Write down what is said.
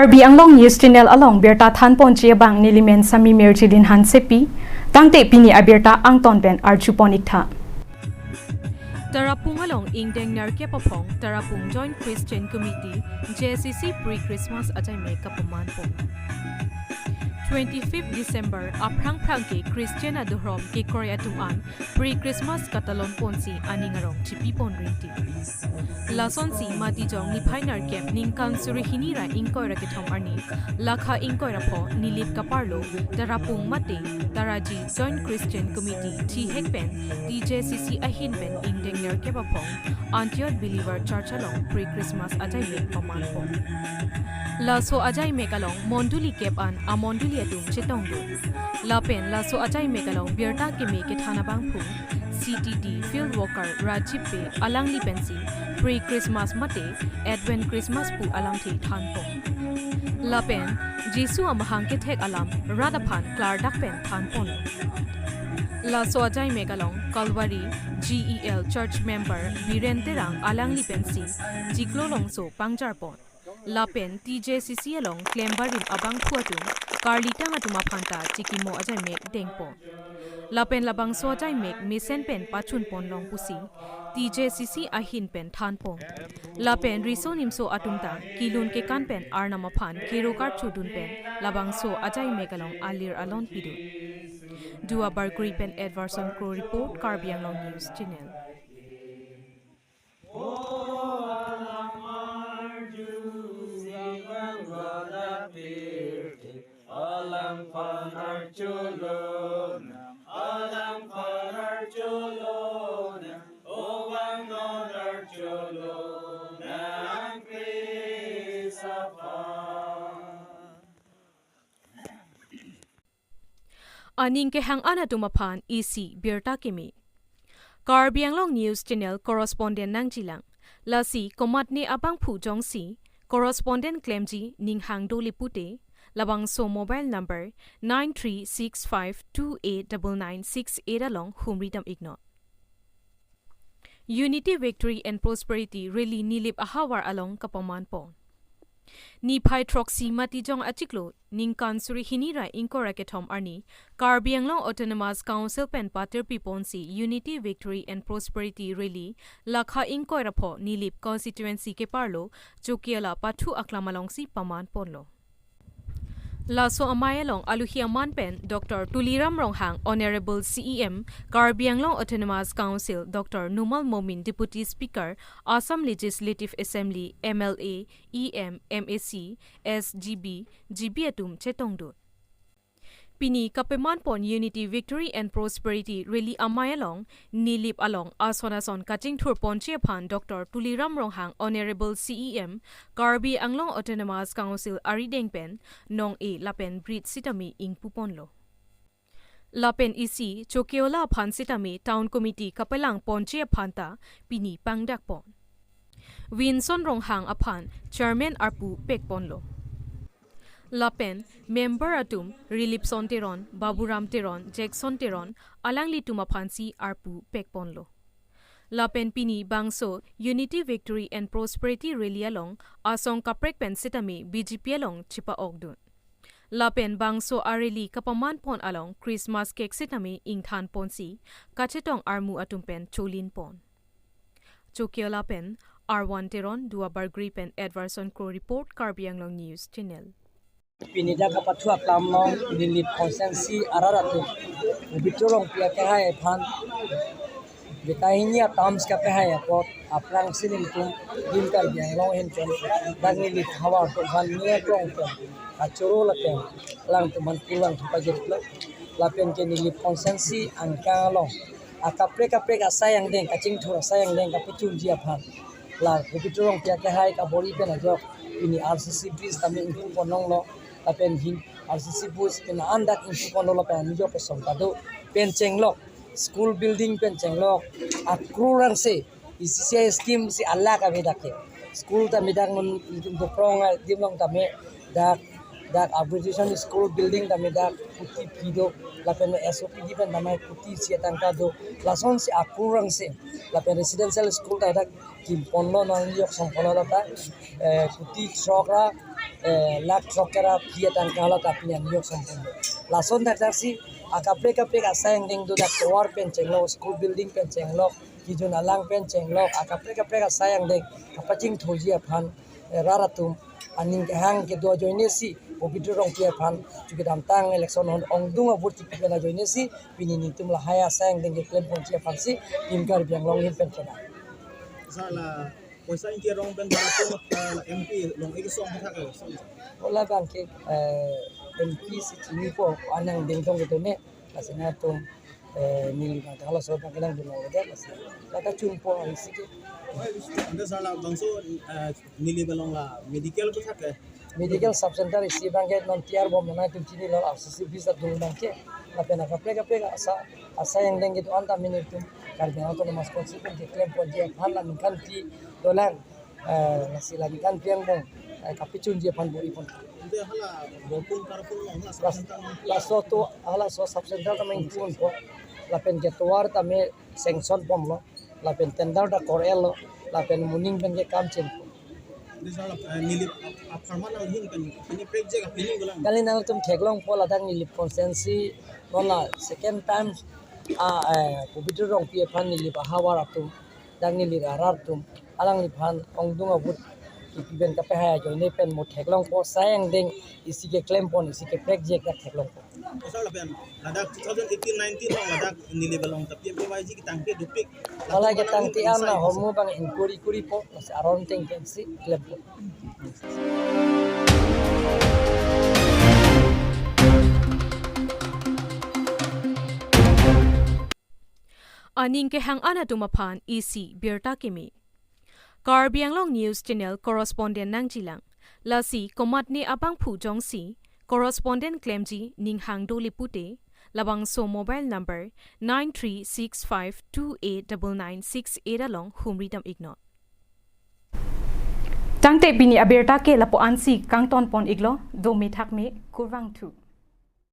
Karbi Anglong News Channel along Berta Than Ponche Bang Nilimen Sami Merchidin Han Sepi Tangte Pini Aberta Angton Ben Archuponikta Tarapung along Ingdeng Narke Papong Tarapung Joint Christian Committee JCC Pre-Christmas Ajay Makeup Manpong 25th December Aprang Prangke Christian Aduhrom ke Korea Tuan Pre-Christmas Katalon Ponsi Aningarong Chipi Ponrinti Lason si Mati Jong ni Painar Camp Ningkan Surihinira Inkoira Kitom Arni Lakha Inkoira Po Nilip Kaparlo Tarapung Mate Taraji Joint Christian Committee T Hekpen DJCC Ahinben Ingdeng Narke Papong Antioch Believer Church along Pre-Christmas Ajay Mek Pamanpong Laso Ajay Mekalong Monduli Kepan a Monduli Atum Chitongdo Lapen Laso Ajay Mekalong Birta Keme Kethanabang Phu CTD Field Worker Rajib Pe Alang Lipensi Pre-Christmas Mate Advent Christmas Pu Alang Thi Thanpong Lapen Jesu Amahang Kethek Alam Radaphan Klardak Pen Thanpon Laso Ajay Mekalong Kalwari GEL Church Member Biren Terang Alang Lipensi Jiklo Longso Pangjarpon Lapen TJCC along Klembarim Abang Puatum Karlita Atuma Phanta Chikimo Ajay Mek Dengpo Lapen Labang So Ajay Mek Misen Pen Pachun Pon Long Pusi TJCC Ahin Pen Thanpong Lapen Riso Nimso Atumta Kilun ke Kan Pen Arnama Phan Kerokar Chudun Pen Labang So Ajay Mek along Alir Alon Pidu Dua Bargri Pen Edvarson Crow Report Karbi Anglong News Channel Alam panar culun, alam panar culun, obang nonar culun, ang krisapa. Aning ke hang ana tumapan EC Birta Kemi Karbi Anglong News Channel correspondent nang jilang Lasi komatne abang phu jongsi correspondent Clemji ning hang do lipute Labang so mobile number 9365289968 along humridam ignore. Unity Victory and Prosperity really nilip ahawar along kapaman po. Ni pai troxy matijong achiklo ningkan suri hinira inkora ketom arni Karbi Anglong Autonomous Council pen pater piponsi Unity Victory and Prosperity really lakha inkora po nilip constituency ke parlo jokiala pathu aklamalong si paman ponlo. Laso Amayalong Aluhiaman Pen Dr. Tuliram Ronghang Honorable CEM Karbi Anglong Autonomous Council Dr. Numal Momin Deputy Speaker Assam Legislative Assembly MLA EM MAC SGB GB Atum Chetongdo Pini Kapeman Pon Unity Victory and Prosperity really Amayalong Nilip Along Asonason Kaching Thur Ponche Phan Dr. Tuliram Ronghang Honorable CEM Karbi Anglong Autonomous Council Arideng Pen Nong E Lapen Brit Sitami Ing Puponlo Lapen EC Chokiola Phan Sitami Town Committee Kapelang Ponche Phanta Pini Pangdak Pon Winson Ronghang Aphan Chairman Arpu Pekponlo Lapen, Member Atum, Rilipson Teron, Baburam Teron, Jackson Teron, Alangli Tumapansi Arpu Pekponlo. Lapen Pini Bangso, Unity Victory and Prosperity Rally along, Asong Kaprek Pen Sitame, BGP along, Chipa Ogdun. Lapen Bangso Areli Kapaman Pon along, Christmas Cake Sitame, Ingthan Ponsi, Kachetong Armu Atumpen, Cholin Pon. Chokyo Lapen, R1 Teron, Dua Bargri Pen Edvarson Crow Report, Karbi Anglong News Channel. Pinida kapatwa kamong nilip konsensi araratu biturong pia kahaya phan bitahinya tams ka kahaya pot aprang silim tum din kar biang long hen chen dangni lit hawa to ban ne tong to achoro laten lang tuman pulang pajit lapen ke nilip konsensi angka long akapre asayang deng kaching thura sayang deng kapichun jia phan la biturong pia kahaya ka bori pen ajok ini RCC bridge tami impu ponong lo Lapen hin RCC bus pen andak info kono lapen nijo pesong kado pen cenglok school building pen cenglok akruran se ICCI scheme si Allah ka bedake school ta medang mun doprong dimlong tame dak acquisition school building ta medak puti pido lapen SOP di pen namai puti si tangka do lason si akruran se lapen residential school ta dak kim ponno nang yok song kono ta puti sokra lak trokera piatan kala tapian yok sampun lason dak si akapre kapre asayang ding do dak tower pen chenglo school building pen chenglo kijun alang pen chenglo akapre kapre asayang ding kapaching thoji aphan raratum aning hang ke do joine si obidro rong pia phan chuki dam tang election hon ongdung abur ti pela joine si pini ni tum la haya asayang ding ke claim pon chia phan si timkar biang long hin pen chena sala poisa inti rong ben barato MP long igi song ha ka ola bang ke MP si chini po anang ding tong ke ne asina tum nili ka hala so pa kelang dun ngode asina kata chun po ang si ke ande sala bangso nili belong la medical ko thake medical sub center isi bang ke non tiar bom na tum chini lo RCC visa dung bang ke na pena ka pega asa yang deng itu anta minit tum karbi auto mas konsipin ke claim po dia phala min kan ti dolan nasi lagi kan piang bang kapicun dia pan bori pon ande hala bopung karpung long la sabanta la so to ala so sub center ta main pun po la pen ke toar ta me sanction pom lo la pen tender da korel lo la pen muning pen ke kam chen ande sala nili apharma na hin kan ini project apini gulang kali na tum theklong po la dang ni lip consensi nona second time pubitro rong pie phan ni lip hawar atum dang ni lirar tum alang ni phan ongdung abut ki ben ka pe ha joine pen mo theklong po sayang ding isi ke claim pon isi ke project ka theklong po sala ben ladak 2018-19 long ladak nili belong tapi MYG ki tangke dupik ala ke tang ti an na homo bang inquiry kuri po mas aron ting ken si claim po aning ke hang ana tumaphan EC Berta Kimi Karbi Anglong News Channel correspondent nang jilang lasi komat ne abang phu jong si correspondent claim ji ning hang do lipute labang so mobile number 9365289968 along humridam ignore tangte bini aberta ke lapo ansi kangton pon iglo do mi thak me kurwang thu